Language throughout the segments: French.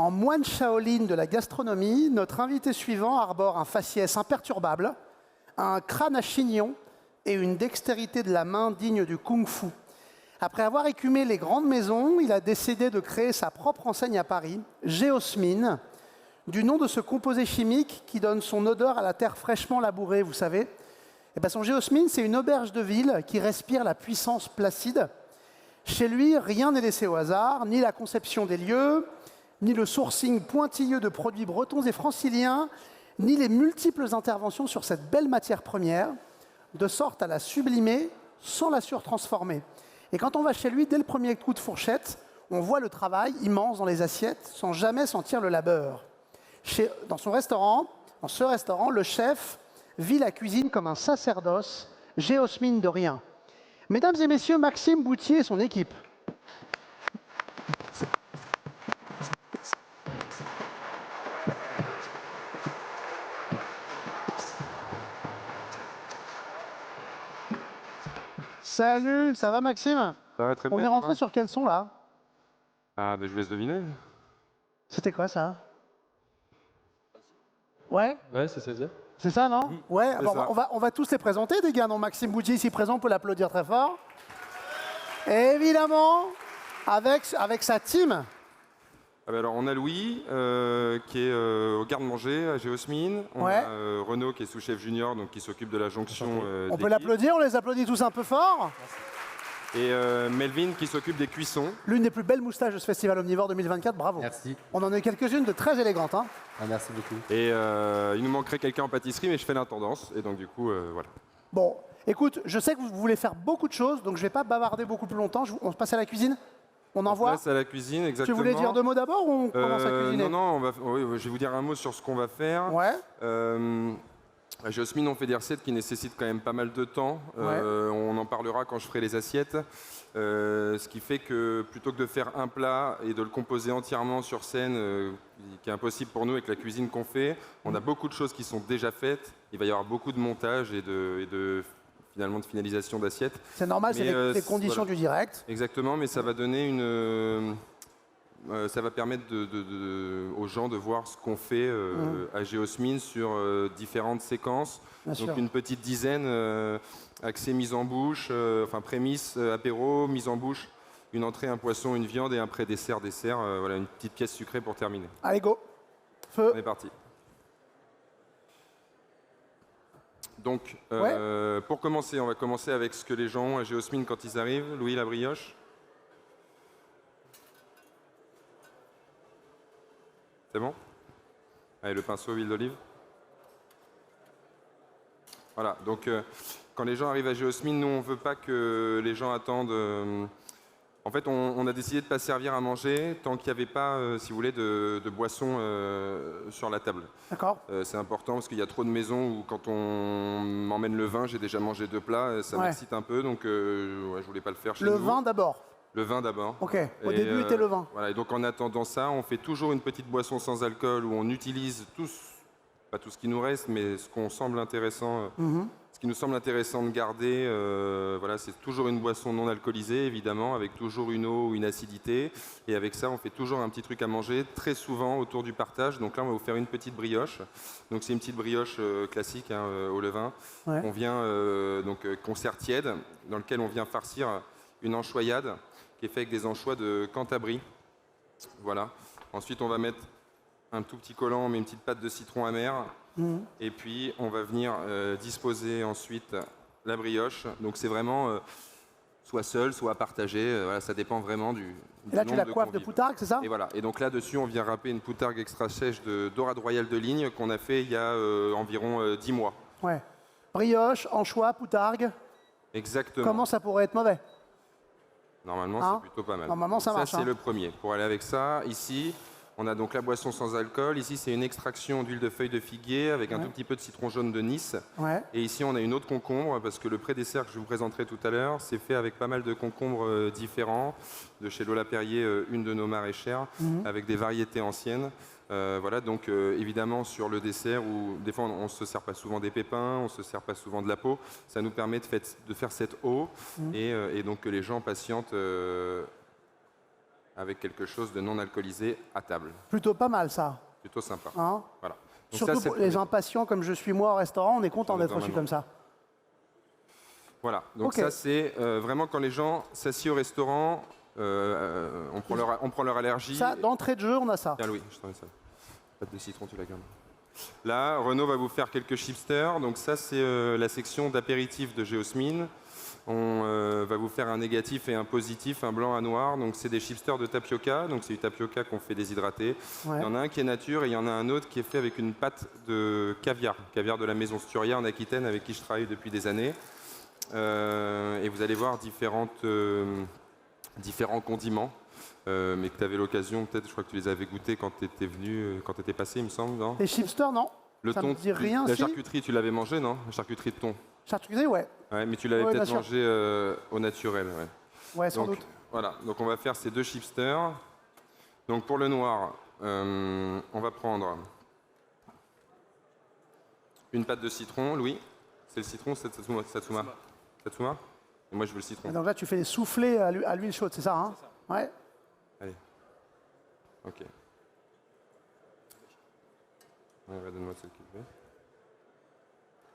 En moine Shaolin de la gastronomie, notre invité suivant arbore un faciès imperturbable, un crâne à chignon et une dextérité de la main digne du kung-fu. Après avoir écumé les grandes maisons, il a décidé de créer sa propre enseigne à Paris, Géosmine, du nom de ce composé chimique qui donne son odeur à la terre fraîchement labourée, vous savez. Et bien son Géosmine, c'est une auberge de ville qui respire la puissance placide. Chez lui, rien n'est laissé au hasard, ni la conception des lieux, ni le sourcing pointilleux de produits bretons et franciliens, ni les multiples interventions sur cette belle matière première, de sorte à la sublimer sans la surtransformer. Et quand on va chez lui, dès le premier coup de fourchette, on voit le travail immense dans les assiettes sans jamais sentir le labeur. Dans ce restaurant, le chef vit la cuisine comme un sacerdoce, Géosmine de rien. Mesdames et messieurs, Maxime Boutier et son équipe. Salut, ça va Maxime? Ça va très bien. On est rentré sur quel son là? Ah, ben je vous laisse deviner. C'était quoi ça? Ouais? Ouais, c'est ça. C'est ça, non? Ouais, c'est bon, ça. on va tous les présenter, les gars. Non, Maxime Boutier ici présent, on peut l'applaudir très fort. Et évidemment, avec sa team. Ah ben alors, on a Louis, qui est au garde-manger à Géosmine. On Ouais. a Renaud, qui est sous-chef junior, donc qui s'occupe de la jonction. On peut l'applaudir, on les applaudit tous un peu fort. Et Melvin, qui s'occupe des cuissons. L'une des plus belles moustaches de ce festival Omnivore 2024, bravo. Merci. On en a eu quelques-unes de très élégantes. Hein. Ah, merci beaucoup. Et il nous manquerait quelqu'un en pâtisserie, mais je fais l'intendance. Et donc, du coup, voilà. Bon, écoute, je sais que vous voulez faire beaucoup de choses, donc je ne vais pas bavarder beaucoup plus longtemps. On se passe à la cuisine? On envoie? On passe à la cuisine, exactement. Tu voulais dire deux mots d'abord ou on commence à cuisiner? Non, oui, je vais vous dire un mot sur ce qu'on va faire. Ouais. À Géosmine, on fait des recettes qui nécessitent quand même pas mal de temps. Ouais. On en parlera quand je ferai les assiettes. Ce qui fait que plutôt que de faire un plat et de le composer entièrement sur scène, qui est impossible pour nous avec la cuisine qu'on fait, on a beaucoup de choses qui sont déjà faites. Il va y avoir beaucoup de montage et finalement de finalisation d'assiettes. C'est normal, c'est les conditions du direct. Exactement, mais ça va donner ça va permettre aux gens de voir ce qu'on fait à Géosmine sur différentes séquences. Bien Donc sûr. une petite dizaine, axée mise en bouche, enfin prémisse, apéro, mise en bouche, une entrée, un poisson, une viande et un pré-dessert, voilà, une petite pièce sucrée pour terminer. Allez, go. Feu. On est parti. Donc, pour commencer, on va commencer avec ce que les gens ont à Géosmine quand ils arrivent. Louis, la brioche. C'est bon? Allez, le pinceau, huile d'olive. Voilà, donc quand les gens arrivent à Géosmine, nous, on ne veut pas que les gens attendent... En fait, on a décidé de ne pas servir à manger tant qu'il n'y avait pas, si vous voulez, de boissons sur la table. D'accord. C'est important parce qu'il y a trop de maisons où quand on m'emmène le vin, j'ai déjà mangé 2 plats, ça Ouais. m'excite un peu, donc je ne voulais pas le faire chez Le nous. vin d'abord. Le vin d'abord. Ok, au Et, début était le vin. Voilà, et donc en attendant ça, on fait toujours une petite boisson sans alcool où on utilise pas tout ce qui nous reste, mais ce qu'on semble intéressant, ce qui nous semble intéressant de garder. Voilà, c'est toujours une boisson non alcoolisée, évidemment, avec toujours une eau ou une acidité. Et avec ça, on fait toujours un petit truc à manger, très souvent autour du partage. Donc là, on va vous faire une petite brioche. Donc c'est une petite brioche classique au levain. Ouais. On vient concert tiède, dans lequel on vient farcir une anchoyade qui est faite avec des anchois de Cantabrie. Voilà. Ensuite, on va mettre un tout petit collant, mais une petite pâte de citron amer. Et puis, on va venir disposer ensuite la brioche. Donc, c'est vraiment soit seul, soit à partager. Voilà, ça dépend vraiment du Et là, tu nombre la coiffes de convives. poutargue, c'est ça? Et voilà. Et donc là-dessus, on vient râper une poutargue extra sèche de Dorade Royale de Ligne qu'on a fait il y a environ 10 mois. Ouais. Brioche, anchois, poutargue. Exactement. Comment ça pourrait être mauvais? Normalement, Hein? c'est plutôt pas mal. Normalement, ça marche, Ça, hein. c'est le premier. Pour aller avec ça, ici, on a donc la boisson sans alcool. Ici, c'est une extraction d'huile de feuilles de figuier avec un tout petit peu de citron jaune de Nice. Ouais. Et ici, on a une autre concombre parce que le pré-dessert que je vous présenterai tout à l'heure, c'est fait avec pas mal de concombres différents. De chez Lola Perrier, une de nos maraîchères, avec des variétés anciennes. Voilà, donc évidemment sur le dessert, où des fois on ne se sert pas souvent des pépins, on ne se sert pas souvent de la peau, ça nous permet de faire cette eau et donc que les gens patientent avec quelque chose de non alcoolisé à table. Plutôt pas mal, ça. Plutôt sympa. Hein? Voilà. Donc Surtout ça, pour les impatients comme je suis moi au restaurant, on est content d'être reçu comme ça. Voilà, donc Ok. ça c'est vraiment quand les gens s'assiedent au restaurant, on prend leur allergie. Ça, d'entrée de jeu, on a ça. Tiens Louis, je t'en mets ça. Pâte de citron, tu la gardes. Là, Renaud va vous faire quelques chipsters. Donc ça c'est la section d'apéritif de Géosmine. On va vous faire un négatif et un positif, un blanc, un noir. Donc c'est des chipsters de tapioca. Donc c'est du tapioca qu'on fait déshydrater. Ouais. Il y en a un qui est nature et il y en a un autre qui est fait avec une pâte de caviar. Caviar de la maison Sturia en Aquitaine avec qui je travaille depuis des années. Et vous allez voir différents condiments, mais que tu avais l'occasion, peut-être, je crois que tu les avais goûtés quand tu étais venu, quand tu étais passé, il me semble, non? Les chipsters, non. Le Ça thon, me dit rien, la si. charcuterie, tu l'avais mangé, non? La charcuterie de thon. Charcuterie, ouais. Ouais, mais tu l'avais Ouais, peut-être bien mangé au naturel. Ouais. Ouais, sans Donc, doute. voilà, donc on va faire ces deux chipsters. Donc pour le noir, on va prendre une pâte de citron, Louis. C'est le citron, c'est Satsuma. Satsuma. Et moi je veux le citron. Et donc là, tu fais les soufflets à l'huile chaude, c'est ça, hein? Ouais. Allez. Ok. Ouais, donne-moi celle qui te plaît.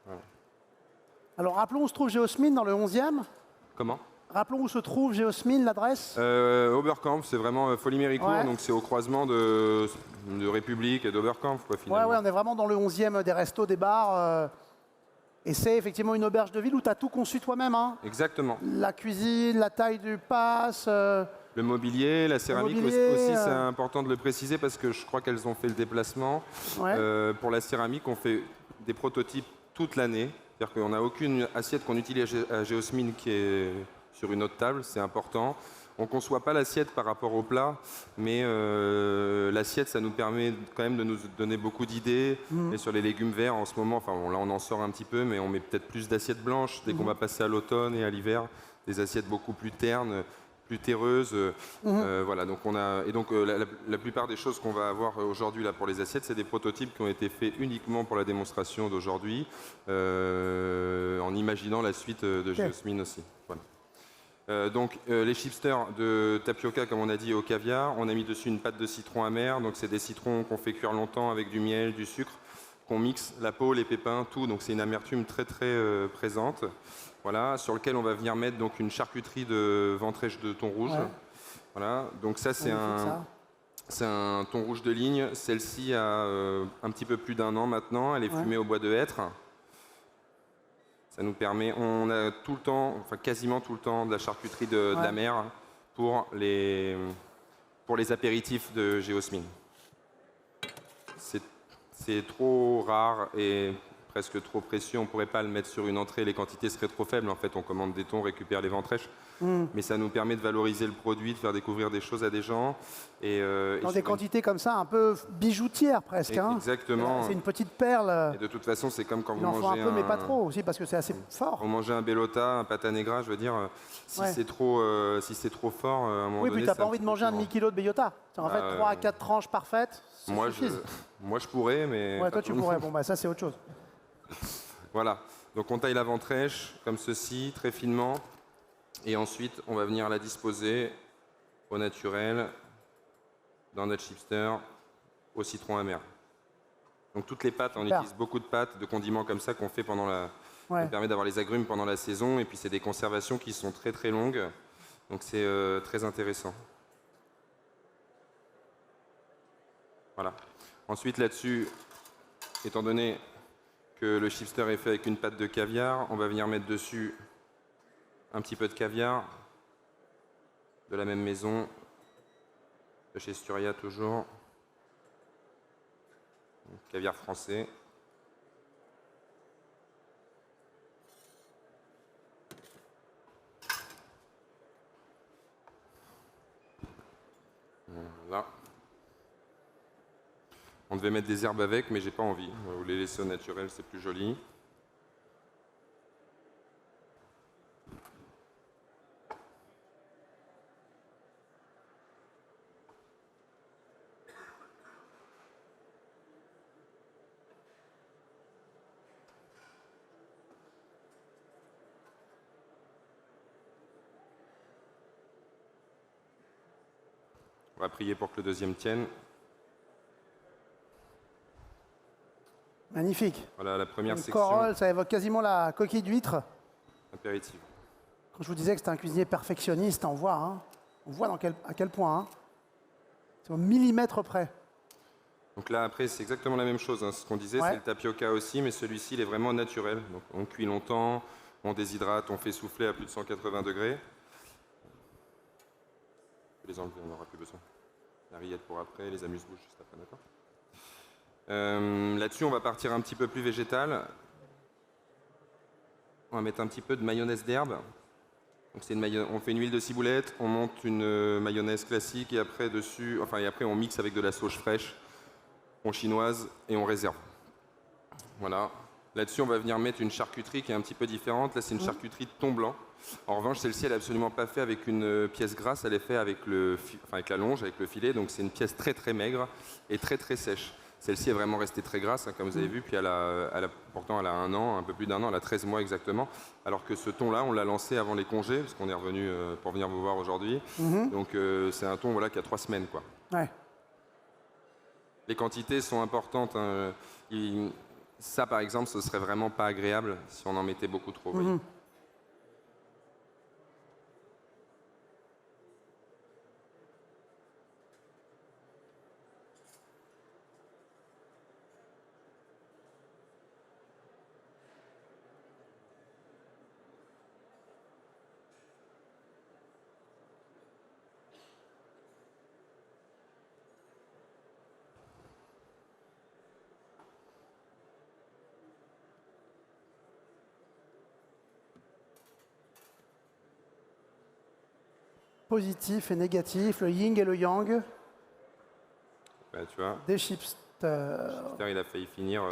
Voilà. Alors, rappelons où se trouve Géosmine, dans le 11e. Comment? Rappelons où se trouve Géosmine, l'adresse. Oberkampf, c'est vraiment Folie-Méricourt, Ouais. donc c'est au croisement de République et d'Oberkampf, quoi, Ouais, finalement. ouais, on est vraiment dans le 11e des restos, des bars. Et c'est effectivement une auberge de ville où tu as tout conçu toi-même, hein? Exactement. La cuisine, la taille du pass. Le mobilier, la céramique mobilier, aussi, c'est important de le préciser parce que je crois qu'elles ont fait le déplacement. Ouais. Pour la céramique, on fait des prototypes toute l'année. C'est-à-dire qu'on n'a aucune assiette qu'on utilise à Géosmine qui est sur une autre table, c'est important. On ne conçoit pas l'assiette par rapport au plat, mais l'assiette, ça nous permet quand même de nous donner beaucoup d'idées. Et sur les légumes verts, en ce moment, enfin bon, là on en sort un petit peu, mais on met peut-être plus d'assiettes blanches dès qu'on va passer à l'automne et à l'hiver, des assiettes beaucoup plus ternes, plus terreuses. Voilà, donc la plupart des choses qu'on va avoir aujourd'hui là pour les assiettes, c'est des prototypes qui ont été faits uniquement pour la démonstration d'aujourd'hui, en imaginant la suite de Géosmine aussi. Voilà. Les chipsters de tapioca, comme on a dit, au caviar, on a mis dessus une pâte de citron amer. Donc c'est des citrons qu'on fait cuire longtemps avec du miel, du sucre, qu'on mixe, la peau, les pépins, tout. Donc c'est une amertume très très présente. Voilà, sur lequel on va venir mettre donc une charcuterie de ventrèche de thon rouge. Ouais. Voilà, donc ça c'est un thon rouge de ligne. Celle-ci a un petit peu plus d'1 an maintenant. Elle est fumée au bois de hêtre. Ça nous permet, on a tout le temps, enfin quasiment tout le temps, de la charcuterie de la mer pour les apéritifs de Géosmine. C'est trop rare et presque trop précieux. On ne pourrait pas le mettre sur une entrée, les quantités seraient trop faibles. En fait, on commande des thons, on récupère les ventrèches. Mais ça nous permet de valoriser le produit, de faire découvrir des choses à des gens. Dans des quantités comme ça, un peu bijoutières presque. Hein. Exactement. C'est une petite perle. Et de toute façon, c'est comme quand vous Il en faut mangez un peu, mais pas trop aussi, parce que c'est assez fort. Vous mangez un bellota, un pata negra, je veux dire, si c'est trop fort, à un moment Oui, donné... puis tu n'as pas envie de manger un demi-kilo de bellota. En fait, 3 à 4 tranches parfaites, ça suffit. Moi, je pourrais, mais... Ouais, toi, tu pourrais. Bon, bah ça, c'est autre chose. Voilà. Donc, on taille la ventrèche, comme ceci, très finement. Et ensuite, on va venir la disposer au naturel, dans notre chipster, au citron amer. Donc, toutes les pâtes, on utilise beaucoup de pâtes, de condiments comme ça qu'on fait pendant la... Ça permet d'avoir les agrumes pendant la saison. Et puis, c'est des conservations qui sont très, très longues. Donc, c'est très intéressant. Voilà. Ensuite, là-dessus, étant donné que le chipster est fait avec une pâte de caviar, on va venir mettre dessus un petit peu de caviar de la même maison, de chez Sturia toujours. Caviar français. Voilà. On devait mettre des herbes avec, mais j'ai pas envie. On va vous les laisser au naturel, c'est plus joli. On va prier pour que le deuxième tienne. Magnifique. Voilà la première Une section corolle, ça évoque quasiment la coquille d'huître. apéritive. Quand je vous disais que c'était un cuisinier perfectionniste, on voit, hein. On voit à quel point. Hein. C'est au millimètre près. Donc là, après, c'est exactement la même chose. Hein. Ce qu'on disait, Ouais. c'est le tapioca aussi, mais celui-ci, il est vraiment naturel. Donc, on cuit longtemps, on déshydrate, on fait souffler à plus de 180 degrés. Je vais les enlever, on n'aura plus besoin. La rillette pour après, les amuse-bouches juste après, d'accord. Là-dessus, on va partir un petit peu plus végétal. On va mettre un petit peu de mayonnaise d'herbe. Donc on fait une huile de ciboulette, on monte une mayonnaise classique et après dessus, et après on mixe avec de la sauge fraîche, on chinoise et on réserve. Voilà. Là-dessus, on va venir mettre une charcuterie qui est un petit peu différente. Là, c'est une charcuterie de thon blanc. En revanche, celle-ci, elle n'est absolument pas faite avec une pièce grasse, elle est faite avec avec la longe, avec le filet. Donc c'est une pièce très très maigre et très très sèche. Celle-ci est vraiment restée très grasse, hein, comme vous avez vu, puis pourtant elle a 1 an, un peu plus d'1 an, elle a 13 mois exactement, alors que ce thon-là, on l'a lancé avant les congés, parce qu'on est revenu pour venir vous voir aujourd'hui. Donc c'est un thon voilà, qui a 3 semaines. Quoi. Ouais. Les quantités sont importantes. Hein. Ça, par exemple, ce serait vraiment pas agréable si on en mettait beaucoup trop. Vous voyez. Positif et négatif, le yin et le yang. Ouais, tu vois, Des chips. il a failli finir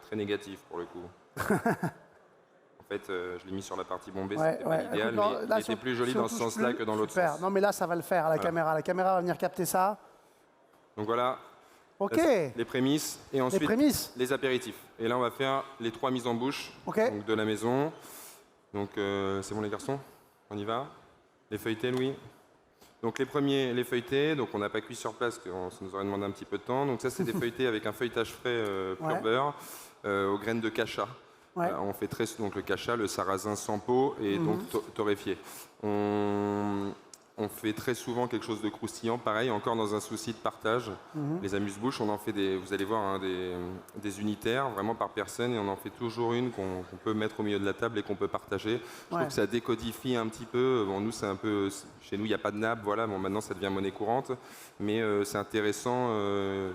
très négatif pour le coup. En fait, je l'ai mis sur la partie bombée, c'était pas l'idéal, Écoute, mais là, il était plus joli dans ce sens-là que dans l'autre Super. sens. Non, mais là, ça va le faire à la caméra. La caméra va venir capter ça. Donc voilà, Ok. les prémices et ensuite Les prémices. les apéritifs. Et là, on va faire les 3 mises en bouche Ok. donc de la maison. Donc c'est bon les garçons, on y va. Les feuilletés, Louis. Donc les premiers, les feuilletés, donc on n'a pas cuit sur place, ça nous aurait demandé un petit peu de temps. Donc ça, c'est des feuilletés avec un feuilletage frais pur beurre aux graines de cacha. Ouais. On fait donc le cacha, le sarrasin sans peau et donc torréfié. On fait très souvent quelque chose de croustillant, pareil, encore dans un souci de partage. Les amuse-bouches, on en fait vous allez voir, hein, des unitaires, vraiment par personne, et on en fait toujours une qu'on peut mettre au milieu de la table et qu'on peut partager. Je trouve que ça décodifie un petit peu. Bon, nous, c'est un peu, chez nous, il n'y a pas de nappe, voilà. Bon, maintenant, ça devient monnaie courante, mais c'est intéressant.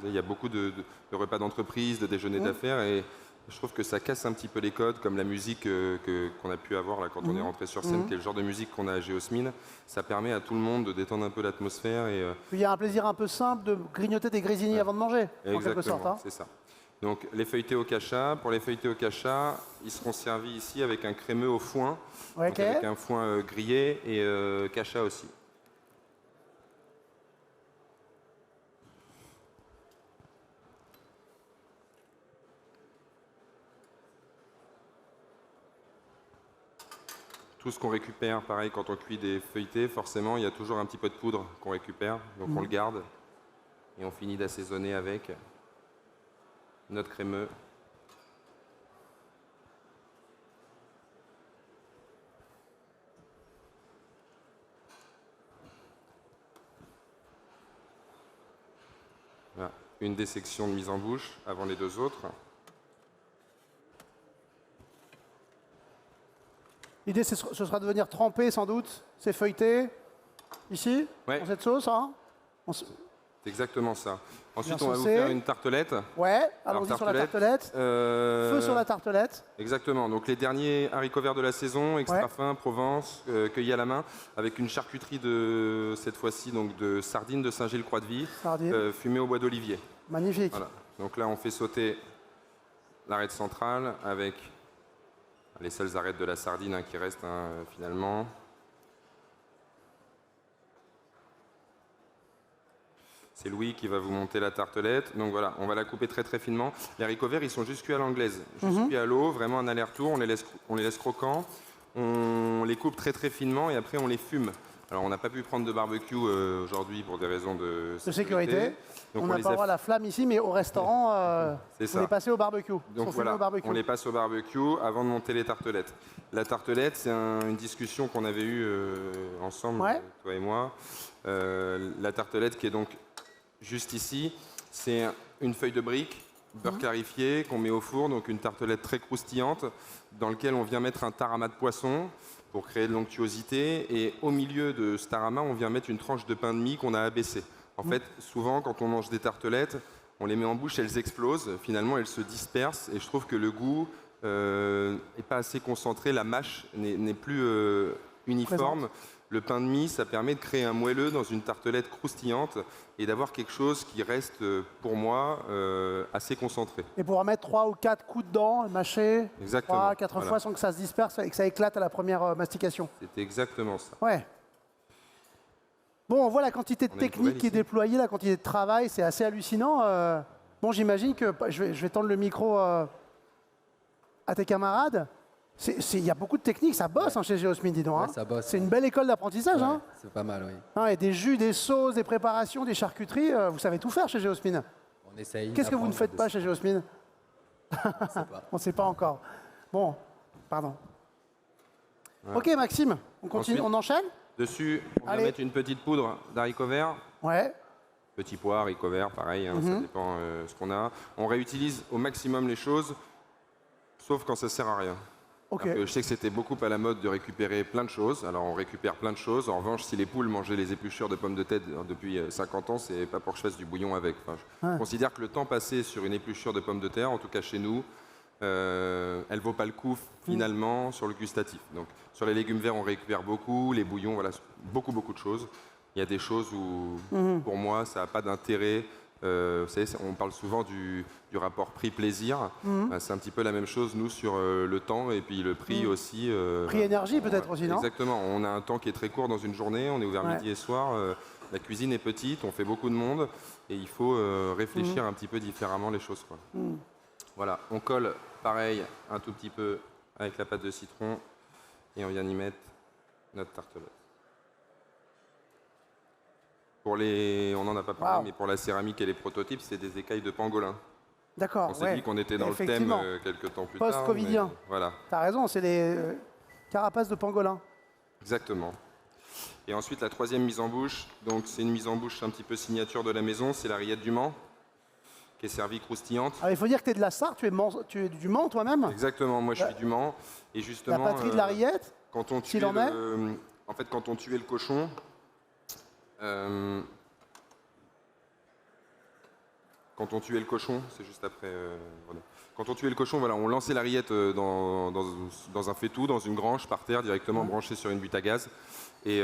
Il y a beaucoup de repas d'entreprise, de déjeuners d'affaires, et je trouve que ça casse un petit peu les codes, comme la musique qu'on a pu avoir là, quand on est rentré sur scène, qui est le genre de musique qu'on a à Géosmine. Ça permet à tout le monde de détendre un peu l'atmosphère. Il y a un plaisir un peu simple de grignoter des grésini avant de manger, en quelque sorte. Hein. C'est ça. Donc les feuilletés au cacha. Pour les feuilletés au cacha, ils seront servis ici avec un crémeux au foin, donc avec un foin grillé et cacha aussi. Tout ce qu'on récupère, pareil, quand on cuit des feuilletés, forcément, il y a toujours un petit peu de poudre qu'on récupère. Donc on le garde et on finit d'assaisonner avec notre crémeux. Voilà. Une des sections de mise en bouche avant les 2 autres. L'idée, ce sera de venir tremper, sans doute, ces feuilletés, ici, Ouais. dans cette sauce. Hein. C'est exactement ça. Ensuite, Bien on va vous saucé. faire une tartelette. Ouais, allons-y sur la tartelette. Feu sur la tartelette. Exactement. Donc les derniers haricots verts de la saison, extra Ouais. fin, Provence, cueillis à la main, avec une charcuterie cette fois-ci donc de sardines de Saint-Gilles-Croix-de-Vie, Sardines. fumée au bois d'olivier. Magnifique. Voilà. Donc là, on fait sauter l'arête centrale avec les seules arêtes de la sardine qui restent finalement. C'est Louis qui va vous monter la tartelette. Donc voilà, on va la couper très très finement. Les haricots verts, ils sont juste cuits à l'anglaise, juste cuits à l'eau, vraiment un aller-retour. On les laisse croquants. On les coupe très très finement et après on les fume Alors, on n'a pas pu prendre de barbecue aujourd'hui pour des raisons de De sécurité. Donc, On n'a les pas le a droit à la flamme ici, mais au restaurant, C'est vous ça. les passez au barbecue. Donc voilà, on les passe au barbecue avant de monter les tartelettes. La tartelette, c'est une discussion qu'on avait eue ensemble, Ouais. toi et moi. La tartelette qui est donc juste ici, c'est une feuille de brique, beurre clarifié, qu'on met au four, donc une tartelette très croustillante, dans laquelle on vient mettre un tarama de poisson pour créer de l'onctuosité. Et au milieu de ce tarama, on vient mettre une tranche de pain de mie qu'on a abaissé. En fait, souvent, quand on mange des tartelettes, on les met en bouche, elles explosent, finalement elles se dispersent et je trouve que le goût n'est pas assez concentré, la mâche n'est plus uniforme. Le pain de mie, ça permet de créer un moelleux dans une tartelette croustillante et d'avoir quelque chose qui reste, pour moi, assez concentré. Et pouvoir mettre 3 ou 4 coups dedans, mâcher Exactement, 3, 4 voilà. fois sans que ça se disperse et que ça éclate à la première mastication. C'était exactement ça. Ouais. Bon, on voit la quantité de On a une technique poubelle qui est ici. déployée, la quantité de travail, c'est assez hallucinant. Bon, j'imagine que je vais tendre le micro à tes camarades. Il y a beaucoup de techniques, ça bosse hein, chez Geosmin, dis donc. Ouais, Hein. ça bosse, C'est ouais. une belle école d'apprentissage. Ouais, Hein. c'est pas mal, oui. Hein, et des jus, des sauces, des préparations, des charcuteries, vous savez tout faire chez Geosmin. On essaye. Qu'est-ce que vous ne d'apprendre faites pas chez Geosmin? Je sais pas. On ne sait pas encore. Bon, pardon. Ok Maxime, on continue, Ensuite- on enchaîne? Dessus, on va Allez. mettre une petite poudre d'haricots verts. Ouais. Petit pois, haricots verts, pareil, hein, ça dépend ce qu'on a. On réutilise au maximum les choses, sauf quand ça sert à rien. Ok. Alors que je sais que c'était beaucoup à la mode de récupérer plein de choses. Alors on récupère plein de choses. En revanche, si les poules mangeaient les épluchures de pommes de terre depuis 50 ans, c'est pas pour que je fasse du bouillon avec. Enfin, je considère que le temps passé sur une épluchure de pommes de terre, en tout cas chez nous, elle vaut pas le coup finalement sur le gustatif. Donc sur les légumes verts, on récupère beaucoup. Les bouillons, voilà, beaucoup de choses. Il y a des choses où, pour moi, ça n'a pas d'intérêt. Vous savez, on parle souvent du rapport prix-plaisir. C'est un petit peu la même chose, nous, sur le temps et puis le prix aussi. Prix-énergie peut-être aussi, non? Exactement. On a un temps qui est très court dans une journée. On est ouvert Ouais. midi et soir. La cuisine est petite. On fait beaucoup de monde. Et il faut réfléchir un petit peu différemment les choses, quoi. Voilà. On colle, pareil, un tout petit peu avec la pâte de citron. Et on vient y mettre notre tartelette. On n'en a pas parlé, Wow. mais pour la céramique et les prototypes, c'est des écailles de pangolin. D'accord. On s'est ouais. dit qu'on était dans le thème Effectivement. quelques temps plus tard. Post-covidien. mais Voilà, T'as raison, c'est les carapaces de pangolin. exactement. Et ensuite, la troisième mise en bouche, donc c'est une mise en bouche un petit peu signature de la maison, c'est la rillette du Mans, qui est servie croustillante. Alors il faut dire que tu es de la Sarre, tu es du Mans toi-même. Exactement, moi je suis du Mans. Et La justement, patrie de la rillette. quand on S'il tuait en est. en fait, quand on tuait le cochon, c'est juste après. Voilà. Quand on tuait le cochon, voilà, on lançait la rillette dans un faitout, dans une grange, par terre, directement branchée sur une butte à gaz. Et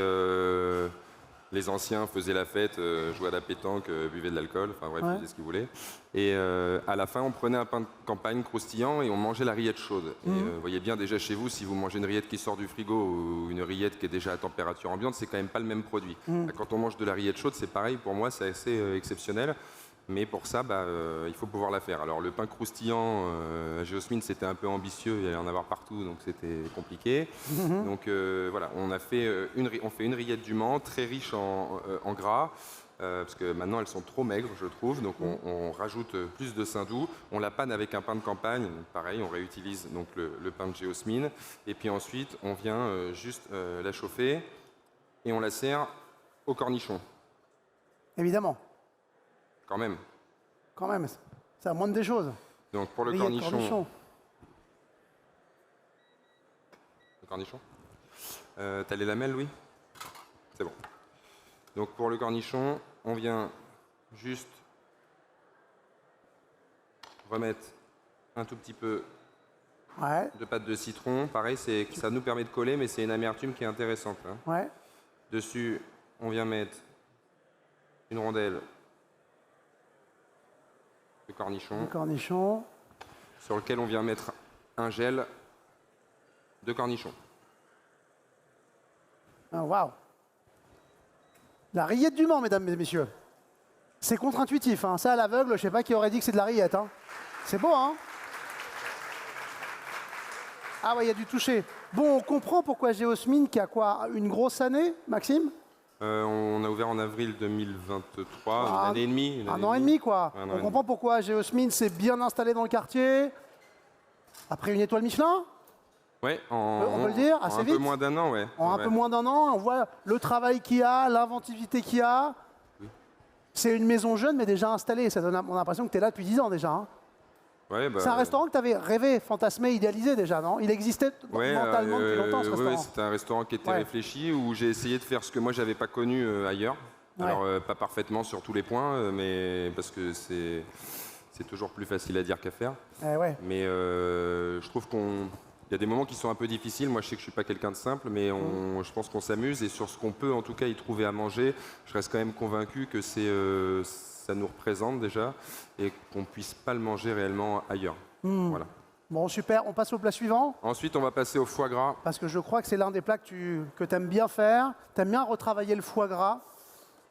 les anciens faisaient la fête, jouaient à la pétanque, buvaient de l'alcool, enfin bref, Ouais. faisaient ce qu'ils voulaient. Et à la fin, on prenait un pain de campagne croustillant et on mangeait la rillette chaude. Et vous voyez bien déjà chez vous, si vous mangez une rillette qui sort du frigo ou une rillette qui est déjà à température ambiante, c'est quand même pas le même produit. Quand on mange de la rillette chaude, c'est pareil, pour moi, c'est assez exceptionnel. Mais pour ça, il faut pouvoir la faire. Alors le pain croustillant, à Geosmin, c'était un peu ambitieux, il y allait en avoir partout, donc c'était compliqué. Donc voilà, on fait une rillette du Mans, très riche en gras, parce que maintenant elles sont trop maigres, je trouve. Donc on rajoute plus de saindoux. On la panne avec un pain de campagne, donc pareil, on réutilise donc le pain de Geosmin. Et puis ensuite, on vient juste la chauffer et on la sert au cornichon, Évidemment, quand même. quand même. C'est la moindre des choses. Donc pour le Rillette cornichon. Le cornichon. T'as les lamelles, Louis? C'est bon. Donc pour le cornichon, on vient juste remettre un tout petit peu Ouais, de pâte de citron. Pareil, ça nous permet de coller, mais c'est une amertume qui est intéressante, hein. ouais. Dessus, on vient mettre une rondelle de cornichon, Le cornichon. sur lequel on vient mettre un gel de cornichon. Ah, waouh. La rillette du Mans, mesdames et messieurs. C'est contre-intuitif, hein. Ça à l'aveugle, je sais pas qui aurait dit que c'est de la rillette, hein. C'est beau, hein. Ah ouais, il y a du toucher. Bon, on comprend pourquoi Géosmine, qui a quoi, une grosse année, Maxime? On a ouvert en avril 2023, une Ah, année et demie. Un an et demi, quoi. Un an et On demi. comprend pourquoi Géosmine s'est bien installé dans le quartier. Après une étoile Michelin, Ouais, on peut le dire, en assez un vite. peu moins d'un an, ouais. en un Ouais. peu moins d'un an, on voit le travail qu'il y a, l'inventivité qu'il y a. C'est une maison jeune, mais déjà installée. Ça donne, on a l'impression que tu es là depuis 10 ans déjà. Hein. Ouais, bah, C'est un restaurant que tu avais rêvé, fantasmé, idéalisé déjà, non? Il existait ouais, mentalement depuis longtemps, ce ouais, restaurant. c'était un restaurant qui était Ouais. réfléchi, où j'ai essayé de faire ce que moi j'avais pas connu ailleurs. Ouais. Alors pas parfaitement sur tous les points, mais parce que c'est toujours plus facile à dire qu'à faire. Ouais. Mais je trouve il y a des moments qui sont un peu difficiles. Moi, je sais que je suis pas quelqu'un de simple, mais je pense qu'on s'amuse et sur ce qu'on peut, en tout cas, y trouver à manger, je reste quand même convaincu que ça nous représente déjà et qu'on puisse pas le manger réellement ailleurs. Voilà. Bon, super. On passe au plat suivant, Ensuite, on va passer au foie gras. parce que je crois que c'est l'un des plats que tu aimes bien faire. Tu aimes bien retravailler le foie gras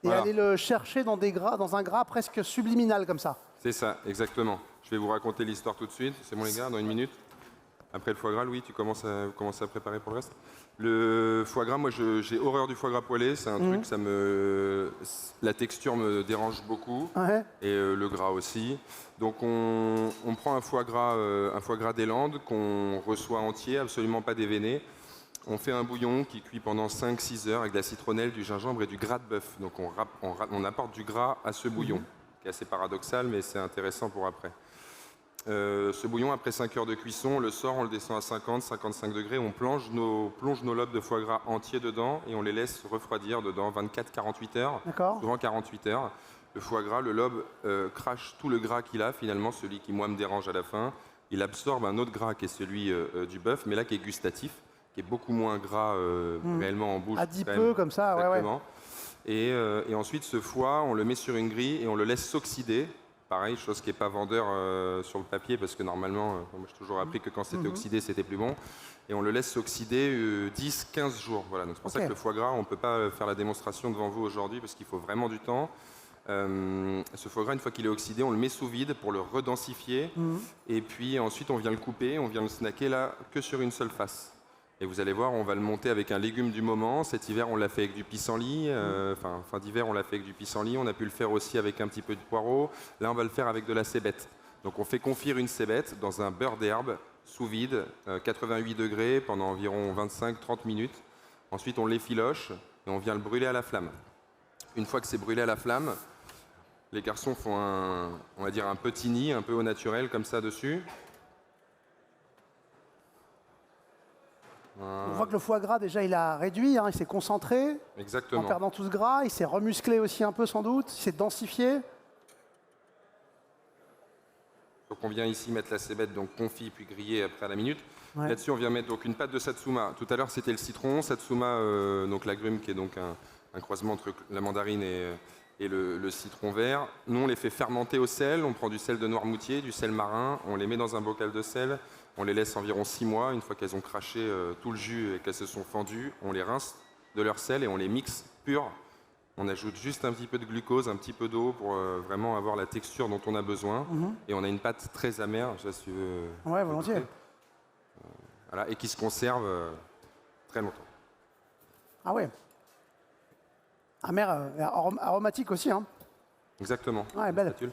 et Voilà. aller le chercher dans un gras presque subliminal comme ça. C'est ça, exactement. Je vais vous raconter l'histoire tout de suite. C'est bon les gars, dans une minute. Après le foie gras, Louis, tu commences à préparer pour le reste. Le foie gras, moi j'ai horreur du foie gras poêlé. C'est un truc, la texture me dérange beaucoup. Ouais. Et le gras aussi. Donc on prend un foie gras des Landes qu'on reçoit entier, absolument pas déveiné. On fait un bouillon qui cuit pendant 5-6 heures avec de la citronnelle, du gingembre et du gras de bœuf. Donc on apporte du gras à ce bouillon, qui est assez paradoxal, mais c'est intéressant pour après. Ce bouillon, après 5 heures de cuisson, on le sort, on le descend à 50-55 degrés, on plonge nos lobes de foie gras entiers dedans et on les laisse refroidir dedans 24-48 heures, D'accord. souvent 48 heures. Le foie gras, le lobe crache tout le gras qu'il a, finalement, celui qui moi me dérange à la fin. Il absorbe un autre gras qui est celui du bœuf, mais là qui est gustatif, qui est beaucoup moins gras réellement en bouche. Adipeux quand comme ça, ouais. exactement. Et ensuite, ce foie, on le met sur une grille et on le laisse s'oxyder. Pareil, chose qui n'est pas vendeur sur le papier, parce que normalement, moi j'ai toujours appris que quand c'était oxydé, c'était plus bon. Et on le laisse s'oxyder 10-15 jours. Voilà. Donc c'est pour ça que le foie gras, on ne peut pas faire la démonstration devant vous aujourd'hui, parce qu'il faut vraiment du temps. Ce foie gras, une fois qu'il est oxydé, on le met sous vide pour le redensifier. Et puis ensuite, on vient le couper, on vient le snacker là que sur une seule face. Et vous allez voir, on va le monter avec un légume du moment. Cet hiver, on l'a fait avec du pissenlit. Fin d'hiver, on l'a fait avec du pissenlit. On a pu le faire aussi avec un petit peu de poireau. Là, on va le faire avec de la cébette. Donc, on fait confire une cébette dans un beurre d'herbe sous vide, 88 degrés pendant environ 25-30 minutes. Ensuite, on l'effiloche et on vient le brûler à la flamme. Une fois que c'est brûlé à la flamme, les garçons font on va dire un petit nid, un peu au naturel, comme ça dessus. On voit que le foie gras, déjà, il a réduit, hein, il s'est concentré en Exactement. perdant tout ce gras. Il s'est remusclé aussi un peu, sans doute. Il s'est densifié. Donc on vient ici mettre la cébette, donc confit puis grillée après à la minute. Ouais. Là-dessus, on vient mettre donc une pâte de satsuma. Tout à l'heure, c'était le citron. Satsuma, donc l'agrume qui est donc un croisement entre la mandarine et le citron vert. Nous, on les fait fermenter au sel. On prend du sel de Noirmoutier, du sel marin. On les met dans un bocal de sel. On les laisse environ 6 mois. Une fois qu'elles ont craché tout le jus et qu'elles se sont fendues, on les rince de leur sel et on les mixe purs. On ajoute juste un petit peu de glucose, un petit peu d'eau pour vraiment avoir la texture dont on a besoin. Et on a une pâte très amère, je sais pas si tu veux. Ouais, volontiers. Voilà, et qui se conserve très longtemps. Ah ouais. Amère, aromatique aussi, hein. Exactement. Ouais, belle. Spatule.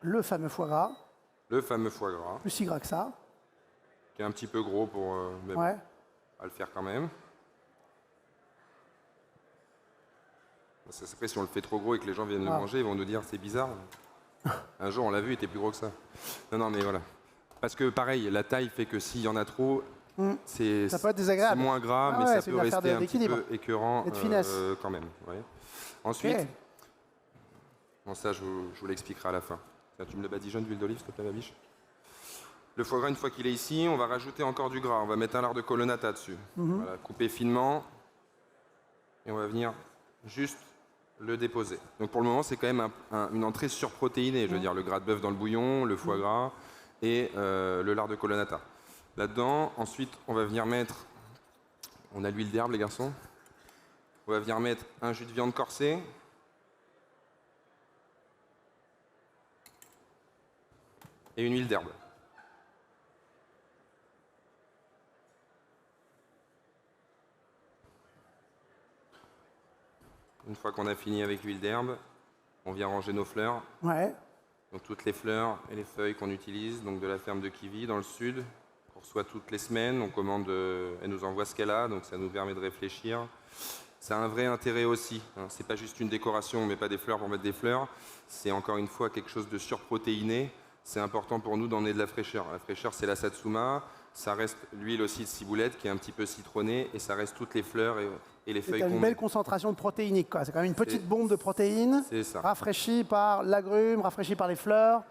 Le fameux foie gras, Le fameux foie gras, plus si gras que ça. qui est un petit peu gros pour mais bon, Ouais. on va le faire quand même. Parce que après, si on le fait trop gros et que les gens viennent le Ah. manger, ils vont nous dire c'est bizarre. Un jour, on l'a vu, il était plus gros que ça. Non, mais voilà. Parce que pareil, la taille fait que s'il y en a trop, c'est Ça peut être désagréable. c'est moins gras, Ah mais ouais, ça c'est peut une affaire rester un petit d'équilibre. peu écœurant Et de finesse. quand même. Ouais. Ensuite, Ok. bon, ça, je vous l'expliquerai à la fin. Tiens, tu me le badigeonnes d'huile d'olive, s'il te plaît, ma biche. Le foie gras, une fois qu'il est ici, on va rajouter encore du gras. On va mettre un lard de colonnata dessus. Voilà, couper finement. Et on va venir juste le déposer. Donc pour le moment, c'est quand même une entrée surprotéinée. Je veux dire, le gras de bœuf dans le bouillon, le foie gras et le lard de colonnata. Là-dedans, ensuite, on va venir mettre... On a l'huile d'herbe, les garçons. On va venir mettre un jus de viande corsée. et une huile d'herbe. Une fois qu'on a fini avec l'huile d'herbe, on vient ranger nos fleurs. Ouais. Donc toutes les fleurs et les feuilles qu'on utilise, donc de la ferme de Kivi dans le sud, qu'on reçoit toutes les semaines. On commande, elle nous envoie ce qu'elle a, donc ça nous permet de réfléchir. Ça a un vrai intérêt aussi. Hein. C'est pas juste une décoration, on met pas des fleurs pour mettre des fleurs. C'est encore une fois quelque chose de surprotéiné. C'est important pour nous d'emmener de la fraîcheur. La fraîcheur, c'est la satsuma. Ça reste l'huile aussi de ciboulette qui est un petit peu citronnée et ça reste toutes les fleurs et les feuilles C'est qu'on une met. belle concentration de protéinique, quoi. C'est quand même une petite C'est- bombe de protéines, C'est ça. rafraîchie par l'agrume, rafraîchie par les fleurs.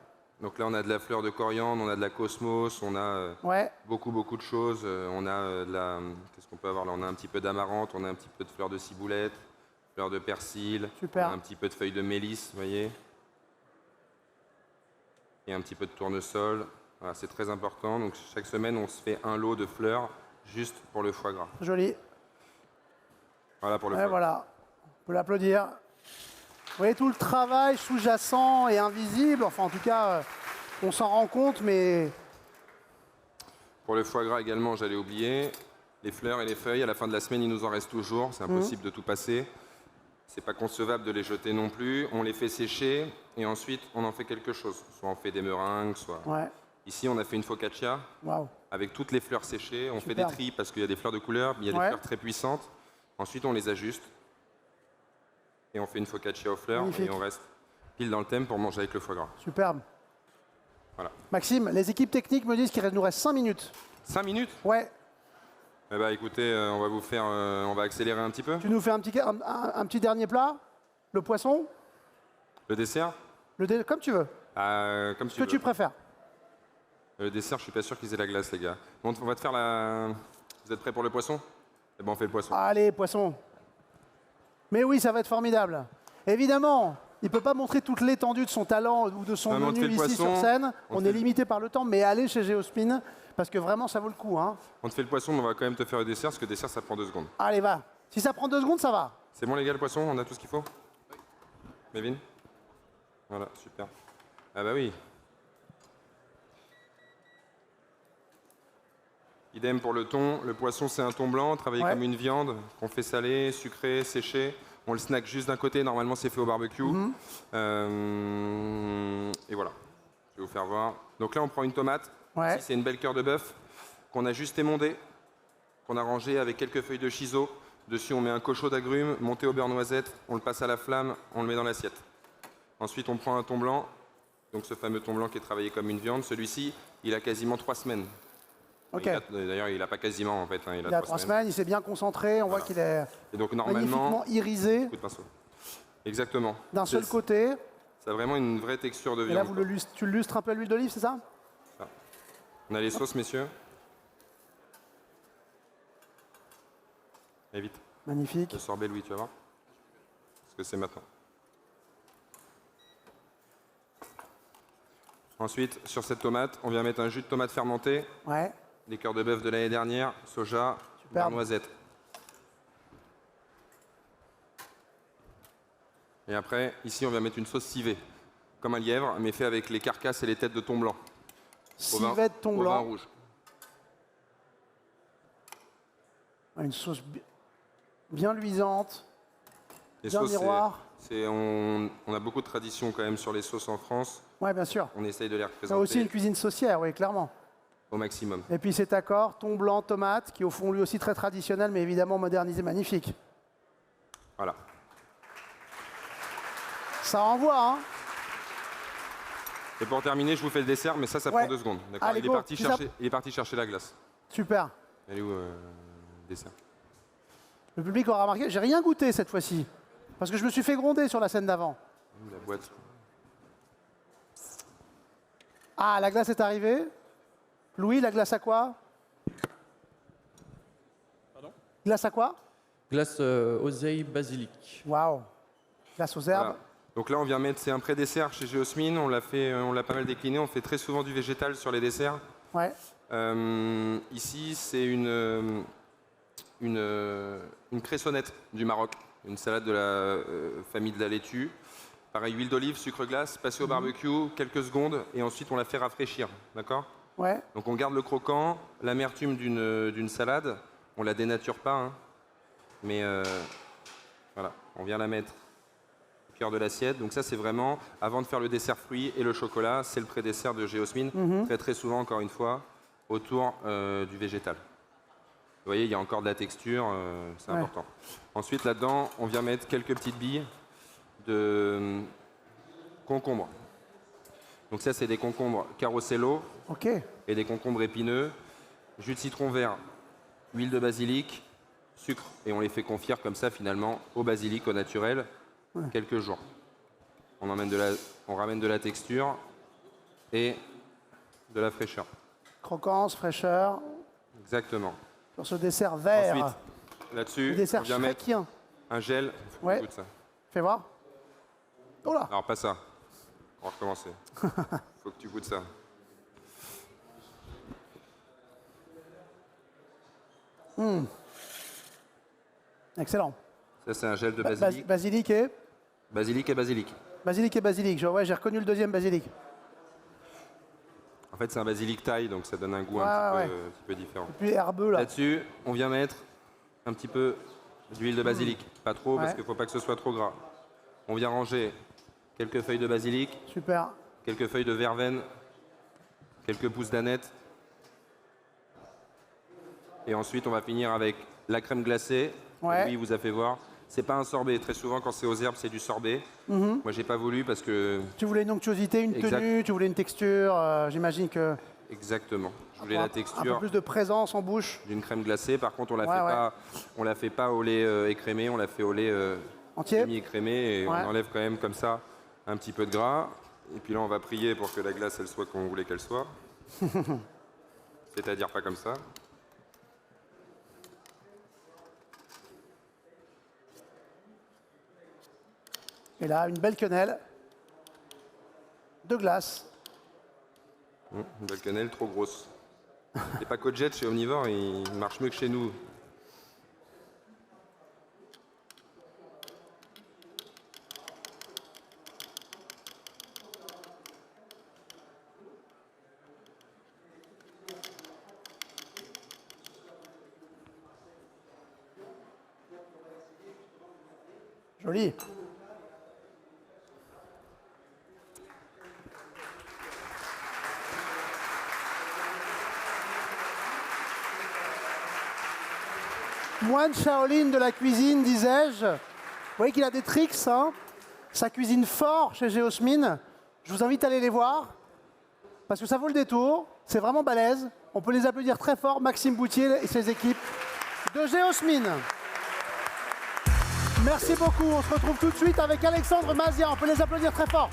Donc là, on a de la fleur de coriandre, on a de la cosmos, on a Ouais, beaucoup de choses. On a de la... Qu'est-ce qu'on peut avoir là? On a un petit peu d'amarante, on a un petit peu de fleurs de ciboulette, fleurs de persil, Super. on a un petit peu de feuilles de mélisse, vous voyez. Et un petit peu de tournesol. Voilà, c'est très important. Donc chaque semaine, on se fait un lot de fleurs juste pour le foie gras. joli. Voilà pour le Ouais, foie gras. voilà, on peut l'applaudir. Vous voyez tout le travail sous-jacent et invisible, enfin en tout cas, on s'en rend compte, mais Pour le foie gras également, j'allais oublier. Les fleurs et les feuilles, à la fin de la semaine, il nous en reste toujours. C'est impossible de tout passer. C'est pas concevable de les jeter non plus. On les fait sécher et ensuite on en fait quelque chose. Soit on fait des meringues, soit. ouais, Ici, on a fait une focaccia waouh. avec toutes les fleurs séchées. On fait Superbe. des tris parce qu'il y a des fleurs de couleur, mais il y a Ouais. des fleurs très puissantes. Ensuite, on les ajuste et on fait une focaccia aux fleurs Magnifique. et on reste pile dans le thème pour manger avec le foie gras. Superbe. Voilà. Maxime, les équipes techniques me disent qu'il nous reste 5 minutes. 5 minutes. Ouais, Eh ben, écoutez, on va vous faire, on va accélérer un petit peu. tu nous fais un petit dernier plat? Le poisson? Le dessert, Comme tu veux. comme tu Ce que veux. tu préfères. Le dessert, je suis pas sûr qu'ils aient la glace, les gars. Bon, on va te faire la. Vous êtes prêts pour le poisson? Eh ben, on fait le poisson. Allez, poisson. Mais oui, ça va être formidable. Évidemment, il ne peut pas montrer toute l'étendue de son talent ou de son Non, mais on te menu fait le ici poisson, sur scène. on On te est fait- limité par le temps, mais allez chez Geospin, parce que vraiment, ça vaut le coup. Hein. On te fait le poisson, mais on va quand même te faire le dessert, parce que le dessert, ça prend 2 secondes. Allez, va. Si ça prend 2 secondes, ça va. C'est bon, les gars, le poisson? On a tout ce qu'il faut? Mévin? Voilà, super. Ah bah oui. Idem pour le thon. Le poisson, c'est un thon blanc, travaillé Ouais. comme une viande, qu'on fait saler, sucré, séché. On le snack juste d'un côté. Normalement, c'est fait au barbecue. Et voilà. Je vais vous faire voir. Donc là, on prend une tomate. Ouais. Ici, c'est une belle cœur de bœuf qu'on a juste émondée, qu'on a rangée avec quelques feuilles de chiso. Dessus, on met un cochon d'agrumes monté au beurre noisette. On le passe à la flamme, on le met dans l'assiette. Ensuite, on prend un thon blanc. Donc ce fameux thon blanc qui est travaillé comme une viande. Celui-ci, il a quasiment 3 semaines. Ok. D'ailleurs, il n'a pas quasiment en fait. Hein, Il a 3 semaines, il s'est bien concentré. On voit qu'il est Et donc normalement, magnifiquement irisé coup de pinceau. Exactement. d'un seul C'est- côté. Ça a vraiment une vraie texture de Et là, viande. vous quoi. tu le lustres un peu à l'huile d'olive, c'est ça? On a les sauces, messieurs. Et vite. Magnifique. Le sorbet, Louis, tu vas voir. Parce que c'est maintenant. Ensuite, sur cette tomate, on vient mettre un jus de tomate fermenté, Ouais. des cœurs de bœuf de l'année dernière, soja, beurre noisette. Et après, ici, on va mettre une sauce civée, comme un lièvre, mais fait avec les carcasses et les têtes de thon blanc. Civet de thon Au vin blanc. rouge. Une sauce bien luisante. Les Bien sauces, miroir. on a beaucoup de traditions quand même sur les sauces en France. Ouais, bien sûr. On essaye de les Ça représenter a aussi une cuisine saucière, oui, clairement. au maximum. Et puis cet accord, thon blanc, tomate, qui au fond lui aussi très traditionnel, mais évidemment modernisé, magnifique. Voilà. Ça envoie, hein? Et pour terminer, je vous fais le dessert, mais ça Ouais. prend 2 secondes. D'accord. Allez, Il est go. parti Si ça- chercher. Il est parti chercher la glace. Super. Elle est où le dessert? Le public aura remarqué, j'ai rien goûté cette fois-ci. Parce que je me suis fait gronder sur la scène d'avant. La boîte. Ah, la glace est arrivée. Louis, la glace à quoi? Pardon? Glace à quoi? Glace oseille basilic. Waouh. Glace aux herbes. Voilà. Donc là, on vient mettre, c'est un pré-dessert chez Geosmine. On l'a fait, on l'a pas mal décliné. On fait très souvent du végétal sur les desserts. Ouais. Ici, c'est une cressonnette du Maroc, une salade de la famille de la laitue, Pareil, huile d'olive, sucre glace, passer au barbecue, quelques secondes, et ensuite on la fait rafraîchir, d'accord? Ouais. Donc on garde le croquant, l'amertume d'une salade, on la dénature pas, hein, mais voilà, on vient la mettre au cœur de l'assiette. Donc ça c'est vraiment, avant de faire le dessert fruits et le chocolat, c'est le pré-dessert de Géosmine, très souvent encore une fois, autour du végétal. Vous voyez, il y a encore de la texture, c'est important. Ensuite là-dedans, on vient mettre quelques petites billes de concombre. Donc ça c'est des concombres Carosello Ok. et des concombres épineux, jus de citron vert, huile de basilic, sucre, et on les fait confire comme ça finalement au basilic, au naturel, quelques jours. On ramène de la texture et de la fraîcheur. Croquance, fraîcheur. Exactement. Sur ce dessert vert. Ensuite, là-dessus, Le dessert on vient mettre chrétien. un gel. Faut Ouais. que tu goûtes ça. Fais voir. Oh là. Alors pas ça. On va recommencer. Faut que tu goûtes ça. Excellent. Ça c'est un gel de basilic. Basilic et Basilic et basilic. basilic et basilic. Ouais, j'ai reconnu le deuxième basilic. En fait c'est un basilic thaï, donc ça donne un goût Ouais, un petit peu différent. Puis herbeux là. Là-dessus, on vient mettre un petit peu d'huile de basilic. Pas trop, parce Ouais. qu'il ne faut pas que ce soit trop gras. On vient ranger quelques feuilles de basilic, Super. quelques feuilles de verveine, quelques pousses d'aneth. Et ensuite, on va finir avec la crème glacée. Ouais. Que Louis vous a fait voir. C'est pas un sorbet. Très souvent, quand c'est aux herbes, c'est du sorbet. Moi, j'ai pas voulu parce que... Tu voulais une onctuosité, une Exact. tenue, tu voulais une texture. J'imagine que Exactement. Je voulais un la peu texture plus de présence en bouche. d'une crème glacée. Par contre, on la Ouais, fait ouais. pas. On la fait pas au lait écrémé. On la fait au lait Entier. demi-écrémé et Ouais. on enlève quand même comme ça un petit peu de gras. Et puis là, on va prier pour que la glace, elle soit comme on voulait qu'elle soit. C'est-à-dire pas comme ça. Et là, une belle quenelle de glace. Une belle cannelle trop grosse. Les pacojettes chez Omnivore, ils marchent mieux que chez nous. Joli. Moine Shaolin de la cuisine, disais-je. Vous voyez qu'il a des tricks, hein. Ça cuisine fort chez Géosmine. Je vous invite à aller les voir, parce que ça vaut le détour. C'est vraiment balèze. On peut les applaudir très fort, Maxime Boutier et ses équipes de Géosmine. Merci beaucoup. On se retrouve tout de suite avec Alexandre Mazia. On peut les applaudir très fort.